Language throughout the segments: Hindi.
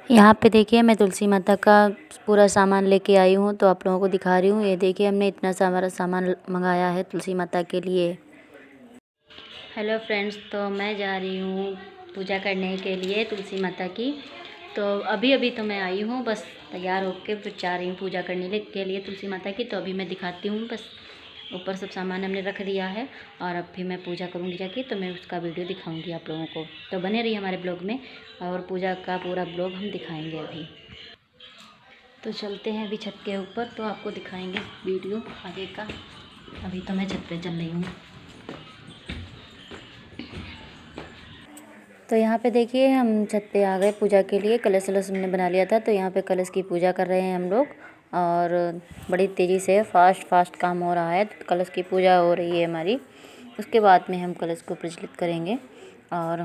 यहाँ पे देखिए मैं तुलसी माता का पूरा सामान लेके आई हूँ, तो आप लोगों को दिखा रही हूँ। ये देखिए हमने इतना सारा सामान मंगाया है तुलसी माता के लिए। हेलो फ्रेंड्स, तो मैं जा रही हूँ पूजा करने के लिए तुलसी माता की। तो अभी तो मैं आई हूँ, बस तैयार होके फिर जा रही हूँ पूजा करने के लिए तुलसी माता की। तो अभी मैं दिखाती हूँ, बस ऊपर सब सामान हमने रख दिया है और अब भी मैं पूजा करूँगी जाके, तो मैं उसका वीडियो दिखाऊँगी आप लोगों को। तो बने रहिए हमारे ब्लॉग में और पूजा का पूरा ब्लॉग हम दिखाएँगे अभी। तो चलते हैं अभी छत के ऊपर, तो आपको दिखाएंगे वीडियो आगे का। अभी तो मैं छत पे चल रही हूँ। तो यहाँ पे देखिए हम छत पे आ गए पूजा के लिए। कलश वलश हमने बना लिया था, तो यहाँ पे कलश की पूजा कर रहे हैं हम लोग और बड़ी तेज़ी से फास्ट काम हो रहा है। कलश की पूजा हो रही है हमारी, उसके बाद में हम कलश को प्रज्वलित करेंगे। और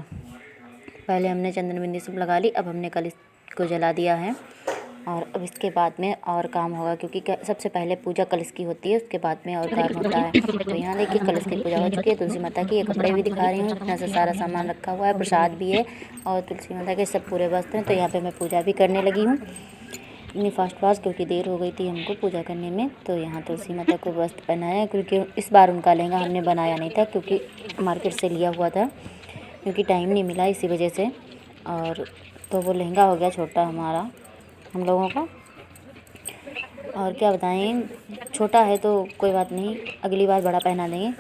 पहले हमने चंदन बिंदी सब लगा ली, अब हमने कलश को जला दिया है और अब इसके बाद में और काम होगा, क्योंकि सबसे पहले पूजा कलश की होती है, उसके बाद में और काम होता है। तो यहाँ देखिए कलश की पूजा हो चुकी है तुलसी माता की। ये कपड़े भी दिखा रही हूँ, इतना सा सारा सामान रखा हुआ है, प्रसाद भी है और तुलसी माता के सब पूरे वस्त्र हैं। तो यहाँ पे मैं पूजा भी करने लगी हूँ इतनी फास्ट, क्योंकि देर हो गई थी हमको पूजा करने में। तो यहाँ तुलसी माता को वस्त्र पहनाया, क्योंकि इस बार उनका लहंगा हमने बनाया नहीं था, क्योंकि मार्केट से लिया हुआ था, क्योंकि टाइम नहीं मिला इसी वजह से। और तो वो लहंगा हो गया छोटा हमारा, हम लोगों का। और क्या बताएं, छोटा है तो कोई बात नहीं, अगली बार बड़ा पहना देंगे।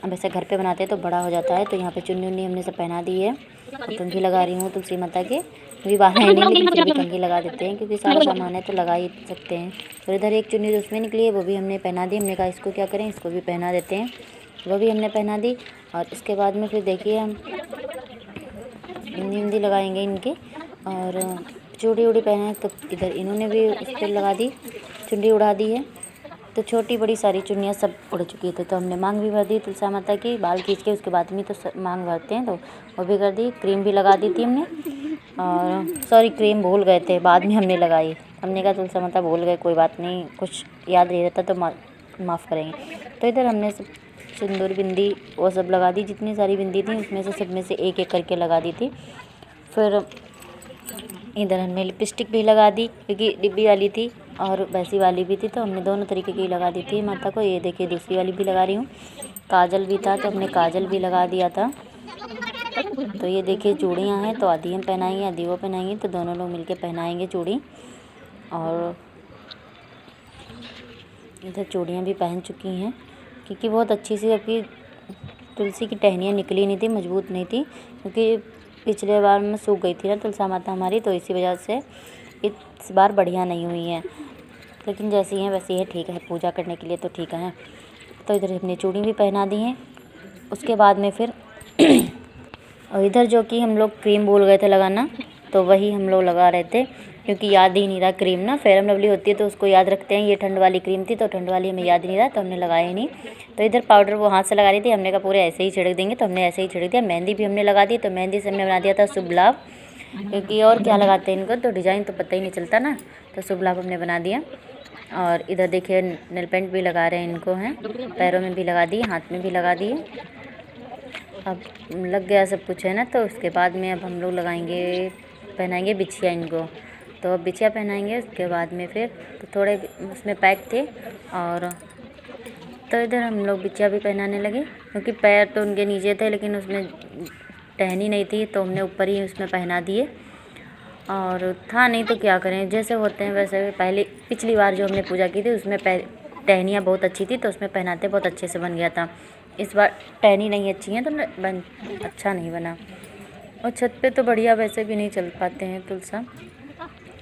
अब ऐसे घर पे बनाते हैं तो बड़ा हो जाता है। तो यहाँ पे चुन्नी उन्नी हमने सब पहना दी है और कंघी लगा रही हूँ तुलसी माता के। विवाह है नहीं, लेकिन फिर भी कंघी लगा देते हैं, क्योंकि सारा सामान है तो लगा ही सकते हैं। और इधर एक चुन्नी तो उसमें निकली है, वो भी हमने पहना दी। हमने कहा इसको क्या करें, इसको भी पहना देते हैं, वो भी हमने पहना दी। और इसके बाद में फिर देखिए हम बिंदी उंदी लगाएंगे इनकी और चूड़ी उड़ी पहने। तो इधर इन्होंने भी उस पर लगा दी, चुन्नी उड़ा दी है। तो छोटी बड़ी सारी चुन्नियाँ सब उड़ चुकी थी, तो हमने मांग भी भर दी तुलसी माता की, बाल खींच के। उसके बाद में तो मांग भरते हैं, तो वो भी कर दी। क्रीम भी लगा दी थी हमने, और सॉरी क्रीम भूल गए थे, बाद में हमने लगाई। हमने कहा तुलसी माता भूल गए, कोई बात नहीं, कुछ याद नहीं रहता तो माफ़ करेंगे। तो इधर हमने सब सिंदूर बिंदी वो सब लगा दी, जितनी सारी बिंदी थी उसमें से सब में से एक एक करके लगा दी थी। फिर इधर हमने लिपस्टिक भी लगा दी, क्योंकि डिब्बी वाली थी और वैसी वाली भी थी, तो हमने दोनों तरीके की लगा दी थी माता को। ये देखिए दूसरी वाली भी लगा रही हूँ। काजल भी था तो हमने काजल भी लगा दिया था। तो ये देखिए चूड़ियाँ हैं, तो आधी हम पहनाएंगे आधी वो पहनाएंगे, तो दोनों लोग मिलके पहनाएंगे चूड़ी। और इधर चूड़ियाँ भी पहन चुकी हैं, क्योंकि बहुत अच्छी सी आपकी तुलसी की टहनियाँ निकली नहीं थी, मजबूत नहीं थी, क्योंकि पिछले बार में सूख गई थी ना तुलसी माता हमारी, तो इसी वजह से इस बार बढ़िया नहीं हुई हैं। लेकिन जैसी हैं वैसी है, ठीक है, पूजा करने के लिए तो ठीक है। तो इधर हमने चूड़ी भी पहना दी हैं। उसके बाद में फिर और इधर जो कि हम लोग क्रीम भूल गए थे लगाना, तो वही हम लोग लगा रहे थे, क्योंकि याद ही नहीं रहा। क्रीम ना फेयर लवली होती है तो उसको याद रखते हैं, ये ठंड वाली क्रीम थी तो ठंड वाली हमें याद नहीं रहा, तो हमने लगाया ही नहीं। तो इधर पाउडर वो हाथ से लगा रही थी, हमने कहा पूरे ऐसे ही छिड़क देंगे, तो हमने ऐसे ही छिड़क दिया। मेहंदी भी हमने लगा दी, तो मेहंदी से हमने बना दिया था शुभ लाभ, क्योंकि और क्या लगाते हैं इनको, तो डिज़ाइन तो पता ही नहीं चलता ना, तो शुभ लाभ हमने बना दिया। और इधर देखिए नेल पेंट भी लगा रहे हैं इनको, हैं पैरों में भी लगा दिए, हाथ में भी लगा दिए। अब लग गया सब कुछ है ना, तो उसके बाद में अब हम लोग लगाएंगे, पहनाएंगे बिछिया इनको। तो अब बिछिया पहनाएंगे, उसके बाद में फिर तो थोड़े उसमें पैक थे। और तो इधर हम लोग बिछिया भी पहनाने लगे, क्योंकि पैर तो उनके नीचे थे, लेकिन उसमें टहनी नहीं थी, तो हमने ऊपर ही उसमें पहना दिए। और था नहीं तो क्या करें, जैसे होते हैं वैसे। पहले पिछली बार जो हमने पूजा की थी उसमें टहनियाँ बहुत अच्छी थी, तो उसमें पहनाते बहुत अच्छे से बन गया था। इस बार टहनी नहीं अच्छी है, तो अच्छा नहीं बना। और छत पे तो बढ़िया वैसे भी नहीं चल पाते हैं तुलसा।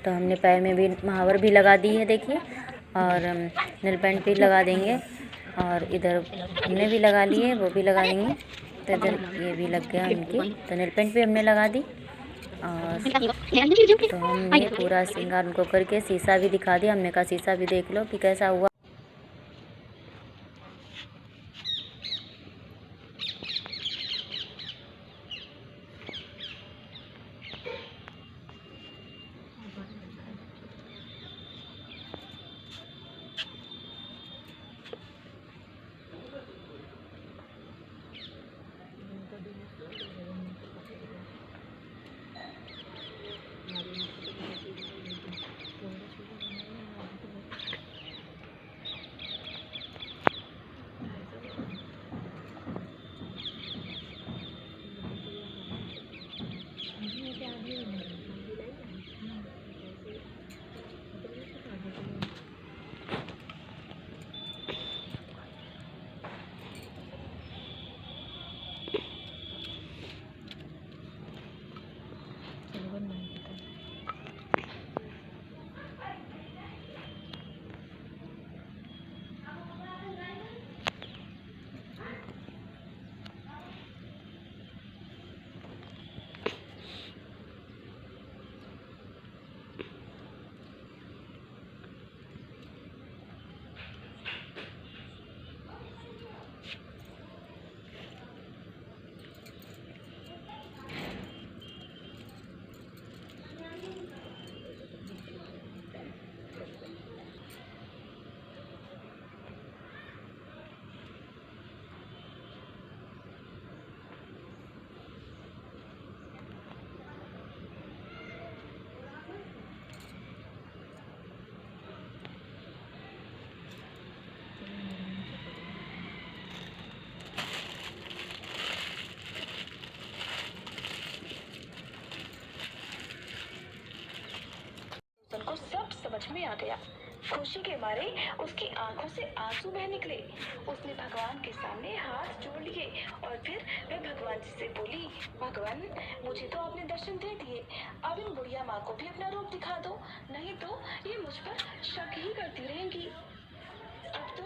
तो हमने पैर में भी महावर भी लगा दी है देखिए, और नेल पेंट भी लगा देंगे। और इधर हमने भी लगा लिए, वो भी लगा देंगे। तो इधर ये भी लग गया उनकी, तो नेल पेंट भी हमने लगा दी। और तो हमने पूरा श्रृंगार उनको करके शीशा भी दिखा दिया। हमने कहा शीशा भी देख लो कि कैसा हुआ। उनको सब समझ में आ गया। खुशी के मारे उसकी आंखों से आंसू बह निकले। उसने भगवान के सामने हाथ जोड़ लिए और फिर वह भगवान जी से बोली, भगवान, मुझे तो आपने दर्शन दे दिए, अब इन बुढ़िया माँ को भी अपना रूप दिखा दो, नहीं तो ये मुझ पर शक ही करती रहेंगी। अब तो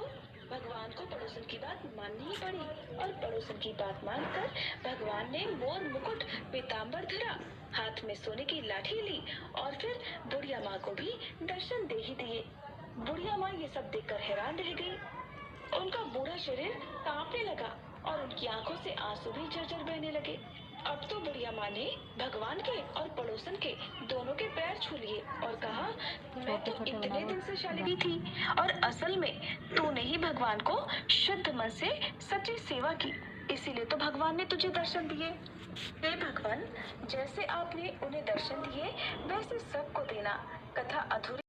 भगवान को पड़ोसन की बात माननी ही पड़ी और पड़ोसन की बात मानकर भगवान ने मोर मुकुट पीताम्बर धरा, हाथ में सोने की लाठी ली और फिर बुढ़िया माँ को भी दर्शन दे ही दिए। बुढ़िया माँ ये सब देखकर हैरान रह गई। उनका बूढ़ा शरीर कांपने लगा और उनकी आंखों से आंसू भी झरझर बहने लगे। अब तो बुढ़िया माँ ने भगवान के और पड़ोसन के दोनों के पैर छू लिए और कहा, मैं तो इतने दिन से शालिनी थी और असल में तूने ही भगवान को शुद्ध मन से सच्ची सेवा की, इसीलिए तो भगवान ने तुझे दर्शन दिए। हे भगवान, जैसे आपने उन्हें दर्शन दिए वैसे सबको देना। कथा अधूरी।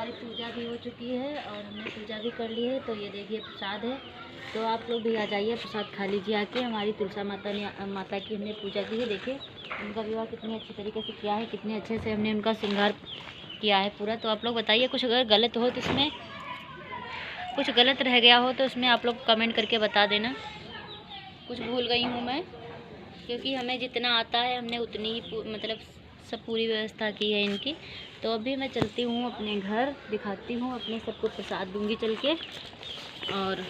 हमारी पूजा भी हो चुकी है और हमने पूजा भी कर ली है। तो ये देखिए प्रसाद है, तो आप लोग भी आ जाइए, प्रसाद खा लीजिए आके। हमारी तुलसा माता की हमने पूजा की है। देखिए उनका विवाह कितने अच्छे तरीके से किया है, कितने अच्छे से हमने उनका श्रृंगार किया है पूरा। तो आप लोग बताइए, कुछ अगर गलत हो तो इसमें कुछ गलत रह गया हो तो उसमें आप लोग कमेंट करके बता देना। कुछ भूल गई हूँ मैं, क्योंकि हमें जितना आता है हमने उतनी ही मतलब सब पूरी व्यवस्था की है इनकी। तो अभी मैं चलती हूँ अपने घर, दिखाती हूँ, अपने सबको प्रसाद दूँगी चल के। और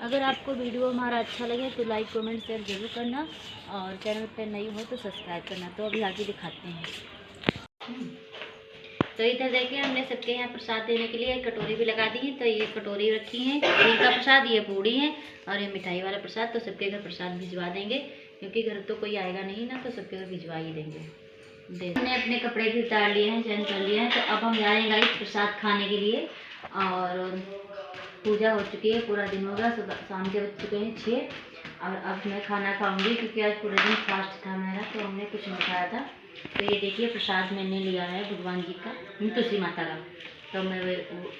अगर आपको वीडियो हमारा अच्छा लगे तो लाइक कमेंट शेयर ज़रूर करना, और चैनल पर नई हो तो सब्सक्राइब करना। तो अभी आगे दिखाते हैं। तो इधर देखिए हमने सबके यहाँ प्रसाद देने के लिए कटोरी भी लगा दी है। तो ये कटोरी रखी है, खीर का प्रसाद, ये पूड़ी है और ये मिठाई वाला प्रसाद। तो सबके घर प्रसाद भिजवा देंगे, क्योंकि घर तो कोई आएगा नहीं ना, तो सबके घर भिजवा ही देंगे। हमने अपने कपड़े भी उतार लिए हैं, चेंज कर लिए हैं। तो अब हम जा रहे हैं गाइस प्रसाद खाने के लिए। और पूजा हो चुकी है, पूरा दिन होगा, सुबह शाम के बज चुके हैं 6। और अब मैं खाना खाऊंगी, क्योंकि आज पूरा दिन फास्ट था मेरा, तो हमने कुछ नहीं खाया था। तो ये देखिए प्रसाद मैंने लिया है भगवान जी का, तुलसी माता का, तो मैं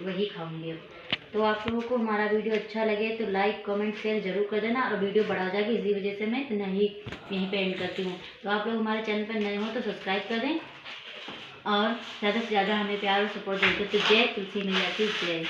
वही खाऊंगी अब। तो आप लोगों को हमारा वीडियो अच्छा लगे तो लाइक कमेंट शेयर जरूर कर देना। और वीडियो बढ़ा जाएगी, इसी वजह से मैं नहीं यहीं पे एंड करती हूँ। तो आप लोग हमारे चैनल पर नए हो तो सब्सक्राइब कर दें, और ज़्यादा से ज़्यादा हमें प्यार और सपोर्ट देते। तो जय तुलसी मैया की जय।